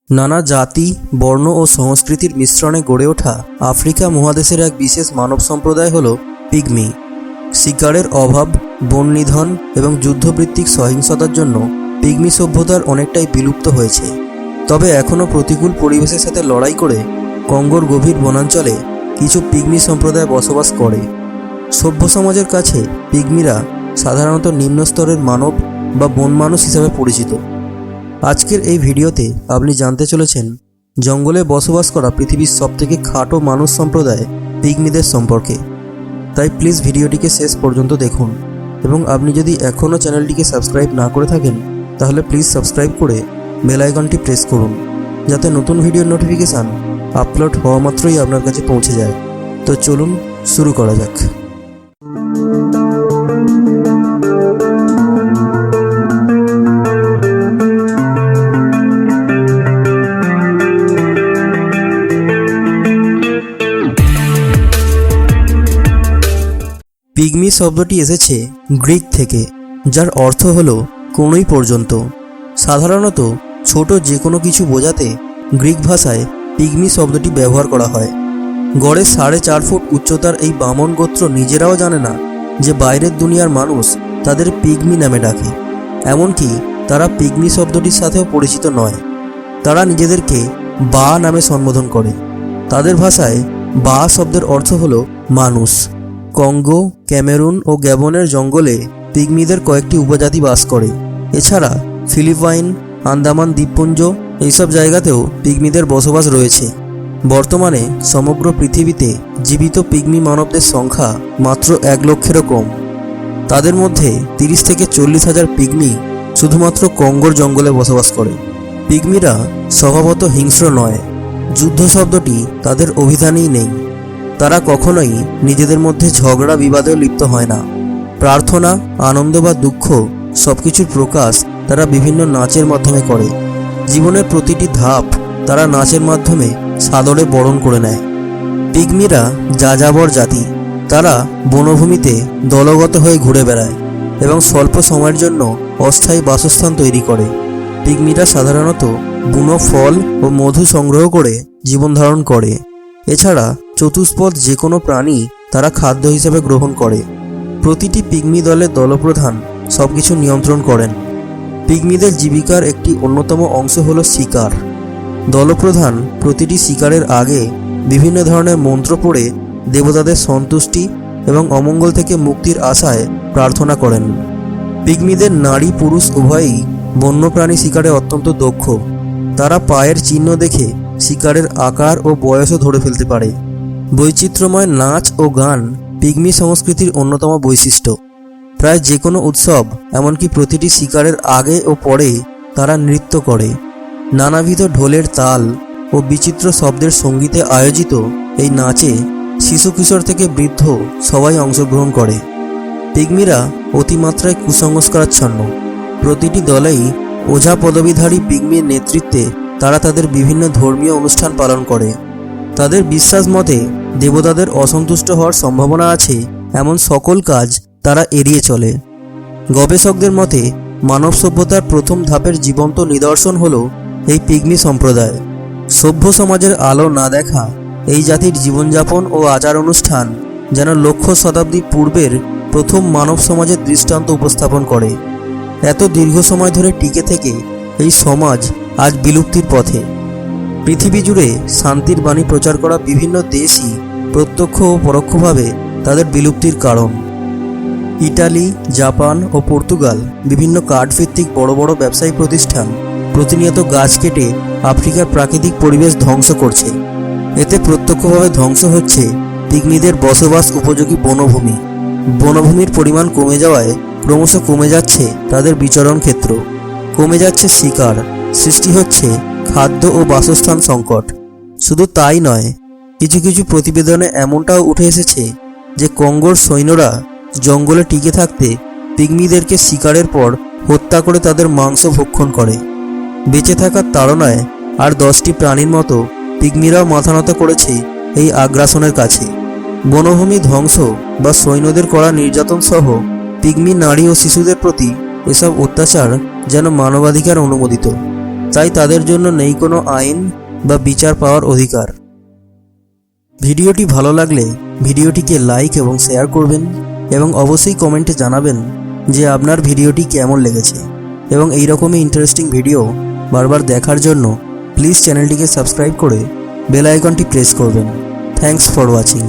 নানা জাতি, বর্ণ ও সংস্কৃতির মিশ্রণে গড়ে ওঠা আফ্রিকা মহাদেশের এক বিশেষ মানব সম্প্রদায় হল পিগমি। শিকারের অভাব, বন নিধন এবং যুদ্ধভিত্তিক সহিংসতার জন্য পিগমি সভ্যতার অনেকটাই বিলুপ্ত হয়েছে। তবে এখনও প্রতিকূল পরিবেশের সাথে লড়াই করে কঙ্গোর গভীর বনাঞ্চলে কিছু পিগমি সম্প্রদায় বসবাস করে। সভ্য সমাজের কাছে পিগমিরা সাধারণত নিম্ন স্তরের মানব বা বন মানুষ হিসাবে পরিচিত। আজকের এই ভিডিওতে আপনি জানতে চলেছেন জঙ্গলে বসবাস করা পৃথিবীর সবথেকে খাটো মানুষ সম্প্রদায় পিগমিদের সম্পর্কে। তাই প্লিজ ভিডিওটিকে শেষ পর্যন্ত দেখুন এবং আপনি যদি এখনও চ্যানেলটিকে সাবস্ক্রাইব না করে থাকেন তাহলে প্লিজ সাবস্ক্রাইব করে বেল আইকনটি প্রেস করুন, যাতে নতুন ভিডিওর নোটিফিকেশান আপলোড হওয়া মাত্রই আপনার কাছে পৌঁছে যায়। তো চলুন শুরু করা যাক। পিগমি শব্দটি এসেছে গ্রিক থেকে, যার অর্থ হল কোনই পর্যন্ত। সাধারণত ছোট যে কোনো কিছু বোঝাতে গ্রিক ভাষায় পিগমি শব্দটি ব্যবহার করা হয়। গড়ে 4.5 ফুট উচ্চতার এই বামন গোত্র নিজেরাও জানে না যে বাইরের দুনিয়ার মানুষ তাদের পিগমি নামে ডাকে। এমনকি তারা পিগমি শব্দটির সাথেও পরিচিত নয়। তারা নিজেদেরকে বা নামে সম্বোধন করে। তাদের ভাষায় বা শব্দের অর্থ হল মানুষ। কঙ্গো, ক্যামেরুন ও গ্যাবনের জঙ্গলে পিগমিদের কয়েকটি উপজাতি বাস করে। এছাড়া ফিলিপাইন, আন্দামান দ্বীপপুঞ্জ এইসব জায়গাতেও পিগমিদের বসবাস রয়েছে। বর্তমানে সমগ্র পৃথিবীতে জীবিত পিগমি মানবদের সংখ্যা মাত্র 1 লক্ষেরও কম। তাদের মধ্যে 30 থেকে 40 হাজার পিগমি শুধুমাত্র কঙ্গোর জঙ্গলে বসবাস করে। পিগমিরা স্বভাবত হিংস্র নয়। যুদ্ধ শব্দটি তাদের অভিধানেই নেই। তারা কখনোই নিজেদের মধ্যে ঝগড়া বিবাদেও লিপ্ত হয় না। প্রার্থনা, আনন্দ বা দুঃখ সবকিছুর প্রকাশ তারা বিভিন্ন নাচের মাধ্যমে করে। জীবনের প্রতিটি ধাপ তারা নাচের মাধ্যমে সাদরে বরণ করে নেয়। পিগমিরা যাযাবর জাতি। তারা বনভূমিতে দলগত হয়ে ঘুরে বেড়ায় এবং স্বল্প সময়ের জন্য অস্থায়ী বাসস্থান তৈরি করে। পিগমিরা সাধারণত বুনো ফল ও মধু সংগ্রহ করে জীবন ধারণ করে। এছাড়া চতুষ্পদ যে কোনো প্রাণী তারা খাদ্য হিসেবে গ্রহণ করে। প্রতিটি পিগমি দলের দলপ্রধান সবকিছু নিয়ন্ত্রণ করেন। পিগমিদের জীবিকার একটি অন্যতম অংশ হল শিকার। দলপ্রধান প্রতিটি শিকারের আগে বিভিন্ন ধরনের মন্ত্র পড়ে দেবতাদের সন্তুষ্টি এবং অমঙ্গল থেকে মুক্তির আশায় প্রার্থনা করেন। পিগমিদের নারী পুরুষ উভয়ই বন্যপ্রাণী শিকারে অত্যন্ত দক্ষ। তারা পায়ের চিহ্ন দেখে শিকারের আকার ও বয়সও ধরে ফেলতে পারে। বৈচিত্র্যময় নাচ ও গান পিগমি সংস্কৃতির অন্যতম বৈশিষ্ট্য। প্রায় যে কোনো উৎসব, এমনকি প্রতিটি শিকারের আগে ও পরে তারা নৃত্য করে। নানাবিধ ঢোলের তাল ও বিচিত্র শব্দের সঙ্গীতে আয়োজিত এই নাচে শিশু কিশোর থেকে বৃদ্ধ সবাই অংশগ্রহণ করে। পিগমিরা অতিমাত্রায় কুসংস্কারাচ্ছন্ন। প্রতিটি দলেই ওঝা পদবীধারী পিগমির নেতৃত্বে তারা তাদের বিভিন্ন ধর্মীয় অনুষ্ঠান পালন করে। তাদের বিশ্বাস মতে দেবতাদের অসন্তুষ্ট হওয়ার সম্ভাবনা আছে এমন সকল কাজ তারা এড়িয়ে চলে। গবেষকদের মতে মানব সভ্যতার প্রথম ধাপের জীবন্ত নিদর্শন হল এই পিগমি সম্প্রদায়। সভ্য সমাজের আলো না দেখা এই জাতির জীবনযাপন ও আচার অনুষ্ঠান যেন লক্ষ শতাব্দী পূর্বের প্রথম মানব সমাজের দৃষ্টান্ত উপস্থাপন করে। এত দীর্ঘ সময় ধরে টিকে থেকে এই সমাজ আজ বিলুপ্তির পথে। পৃথিবী জুড়ে শান্তির বাণী প্রচার করা বিভিন্ন দেশই প্রত্যক্ষ ও পরোক্ষভাবে তাদের বিলুপ্তির কারণ। ইটালি, জাপান ও পর্তুগাল বিভিন্ন কাঠভিত্তিক বড় বড় ব্যবসায়িক প্রতিষ্ঠান প্রতিনিয়ত গাছ কেটে আফ্রিকার প্রাকৃতিক পরিবেশ ধ্বংস করছে। এতে প্রত্যক্ষভাবে ধ্বংস হচ্ছে পিগমিদের বসবাস উপযোগী বনভূমি। বনভূমির পরিমাণ কমে যাওয়ায় ক্রমশ কমে যাচ্ছে তাদের বিচরণ ক্ষেত্র, কমে যাচ্ছে শিকার, সৃষ্টি হচ্ছে খাদ্য ও বাসস্থান সংকট। শুধু তাই নয়, কিছু কিছু প্রতিবেদনে এমনটাও উঠে এসেছে যে কঙ্গোর সৈন্যরা জঙ্গলে টিকে থাকতে পিগমিদেরকে শিকারের পর হত্যা করে তাদের মাংস ভক্ষণ করে। বেঁচে থাকার তাড়নায় আর 10টি প্রাণীর মতো পিগমিরাও মাথা নত করেছে এই আগ্রাসনের কাছে। বনভূমি ধ্বংস বা সৈন্যদের করা নির্যাতন সহ পিগমি নারী ও শিশুদের প্রতি এসব অত্যাচার যেন মানবাধিকার অনুমোদিত। তাই তাদের জন্য নেই কোনো আইন বা বিচার পাওয়ার অধিকার। ভিডিওটি ভালো লাগলে ভিডিওটিকে লাইক এবং শেয়ার করবেন এবং অবশ্যই কমেন্টে জানাবেন যে আপনার ভিডিওটি কেমন লেগেছে, এবং এই রকমই ইন্টারেস্টিং ভিডিও বারবার দেখার জন্য প্লিজ চ্যানেলটিকে সাবস্ক্রাইব করে বেল আইকনটি প্রেস করবেন। Thanks for watching.